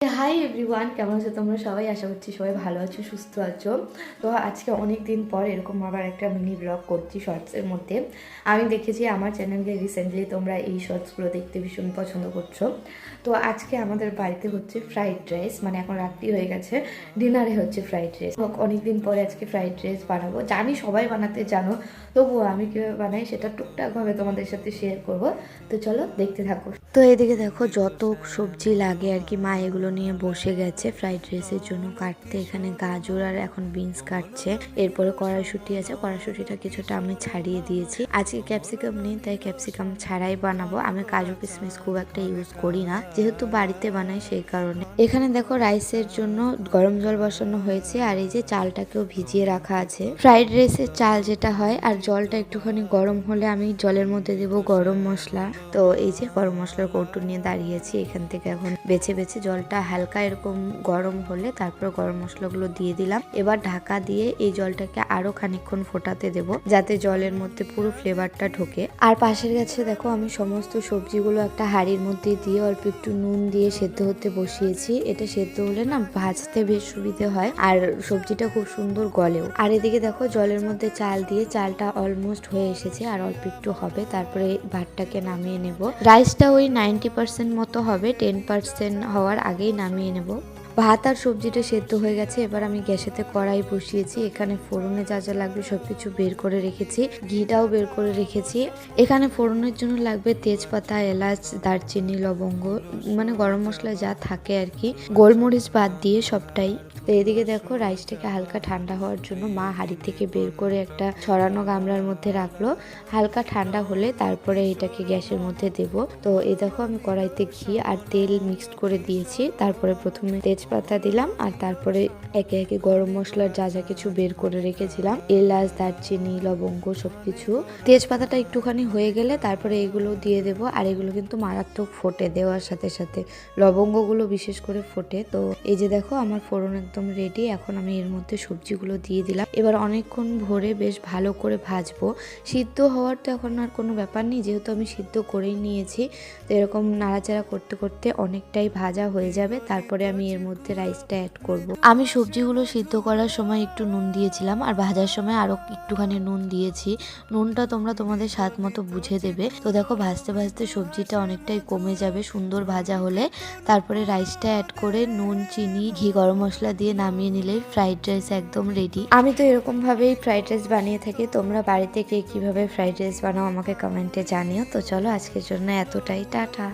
Hi everyone, কেমন আছো তোমরা সবাই? আশা করছি সবাই ভালো আছো, সুস্থ আছো। তো আজকে অনেক দিন পর এরকম আবার একটা মিনি ব্লগ করছি শর্টসের মধ্যে। আমি দেখেছি আমার চ্যানেলে রিসেন্টলি তোমরা এই শর্টসগুলো দেখতে ভীষণ পছন্দ করছো। তো আজকে আমাদের বাড়িতে হচ্ছে ফ্রাইড রাইস, মানে এখন রাত্রি হয়ে গেছে, ডিনারে হচ্ছে ফ্রাইড রাইস। অনেক দিন পরে আজকে ফ্রাইড রাইস বানাবো। জানি সবাই বানাতে জানো, তবুও আমি কীভাবে বানাই সেটা টুকটাকভাবে তোমাদের সাথে শেয়ার করব। তো চলো দেখতে থাকো। তো এদিকে দেখো যত সবজি লাগে আর কি, মা এগুলো নিয়ে বসে গেছে ফ্রাইড রাইসের জন্য কাটতে। এখানে গাজর আর এখন বিনস কাটছে। এরপরে কড়াইশুঁটি আছে, কড়াইশুঁটিটা কিছুটা আমি ছাড়িয়ে দিয়েছি। আজকে ক্যাপসিকাম নেই, তাই ক্যাপসিকাম ছাড়াই বানাবো। আমি কাজু কিশমিশ খুব একটা ইউজ করি না, যেহেতু বাড়িতে বানাই সেই কারণে। এখানে দেখো রাইসের জন্য গরম জল বসানো হয়েছে, আর এই যে চালটাকেও ভিজিয়ে রাখা আছে। ফ্রাইড রাইসের চাল যেটা হয়, আর জলটা একটুখানি গরম হলে আমি জলের মধ্যে দেবো গরম মশলা। তো এই যে গরম মশলার কৌটো নিয়ে দাঁড়িয়েছি, এখান থেকে এখন বেছে বেছে জলটা হালকা এরকম গরম হলে তারপর গরম মশলাগুলো দিয়ে দিলাম। এবার ঢাকা দিয়ে এই জলটাকে আরো খানিকক্ষণ ফোটাতে দেব, যাতে জলের মধ্যে পুরো ফ্লেভারটা ঢোকে। আর পাশের কাছে দেখো আমি সমস্ত সবজিগুলো একটা হাঁড়ির মধ্যে দিয়ে অল্প একটু নুন দিয়ে সেদ্ধ হতে বসিয়েছি। এটা সেদ্ধ হলে না ভাজতে বেশ সুবিধে হয়, আর সবজিটা খুব সুন্দর গলেও। আর এদিকে দেখো জলের মধ্যে চাল দিয়ে চালটা অলমোস্ট হয়ে এসেছে, আর অল্প একটু হবে, তারপরে ভাতটাকে নামিয়ে নেব। রাইসটা ওই 90% মতো হবে, 10% হওয়ার আগেই নামিয়ে নেব। ভাত আর সবজিটা সেদ্ধ হয়ে গেছে। এবার আমি গ্যাসেতে কড়াই বসিয়েছি। এখানে ফোড়নে যা যা লাগবে সবকিছু বের করে রেখেছি, ঘিটাও বের করে রেখেছি। এখানে ফোড়নের জন্য লাগবে তেজপাতা, এলাচ, দারচিনি, লবঙ্গ, মানে গরম মশলা যা থাকে আর কি, গোলমরিচ বাদ দিয়ে সবটাই। তো এদিকে দেখো রাইসটাকে হালকা ঠান্ডা হওয়ার জন্য মা হাঁড়ি থেকে বের করে একটা ছড়ানো গামলার মধ্যে রাখলো। হালকা ঠান্ডা হলে তারপরে এটাকে গ্যাসের মধ্যে দেব। তো এই দেখো আমি কড়াইতে ঘি আর তেল মিক্সড করে দিয়েছি। তারপরে প্রথমে তেজপাতা দিলাম, আর তারপরে একে একে গরম মশলার যা যা কিছু বের করে রেখেছিলাম, এলাচ, দারচিনি, লবঙ্গ সবকিছু। তেজপাতাটা একটুখানি হয়ে গেলে তারপরে এগুলো দিয়ে দেব। আর এগুলো কিন্তু মারাত্মক ফোটে, দেওয়ার সাথে সাথে লবঙ্গগুলো বিশেষ করে ফোটে। তো এই যে দেখো আমার ফোড়ন একদম রেডি। এখন আমি এর মধ্যে সবজিগুলো দিয়ে দিলাম। এবার অনেকক্ষণ ভরে বেশ ভালো করে ভাজবো। সিদ্ধ হওয়ার তো এখন আর কোনো ব্যাপার নেই, যেহেতু আমি সিদ্ধ করেই নিয়েছি। তো এরকম নাড়াচাড়া করতে করতে অনেকটাই ভাজা হয়ে যাবে। তারপরে আমি এর মধ্যে রাইসটা অ্যাড করব। আমি সবজিগুলো সিদ্ধ করার সময় একটু নুন দিয়েছিলাম, আর ভাজার সময় আরো একটুখানি নুন দিয়েছি। নুনটা তোমরা তোমাদের স্বাদ মতো বুঝে দেবে। তো দেখো ভাজতে ভাজতে সবজিটা অনেকটাই কমে যাবে সুন্দর ভাজা হলে। তারপরে রাইসটা অ্যাড করে নুন, চিনি, ঘি, গরম মশলা দিয়ে নামিয়ে নিলেই ফ্রাইড রাইস একদম রেডি। আমি তো এরকম ভাবেই ফ্রাইড রাইস বানিয়ে থাকি। তোমরা বাড়িতে কে কিভাবে ফ্রাইড রাইস বানাও আমাকে কমেন্টে জানিও। তো চলো আজকের জন্য এতটাই, টাটা।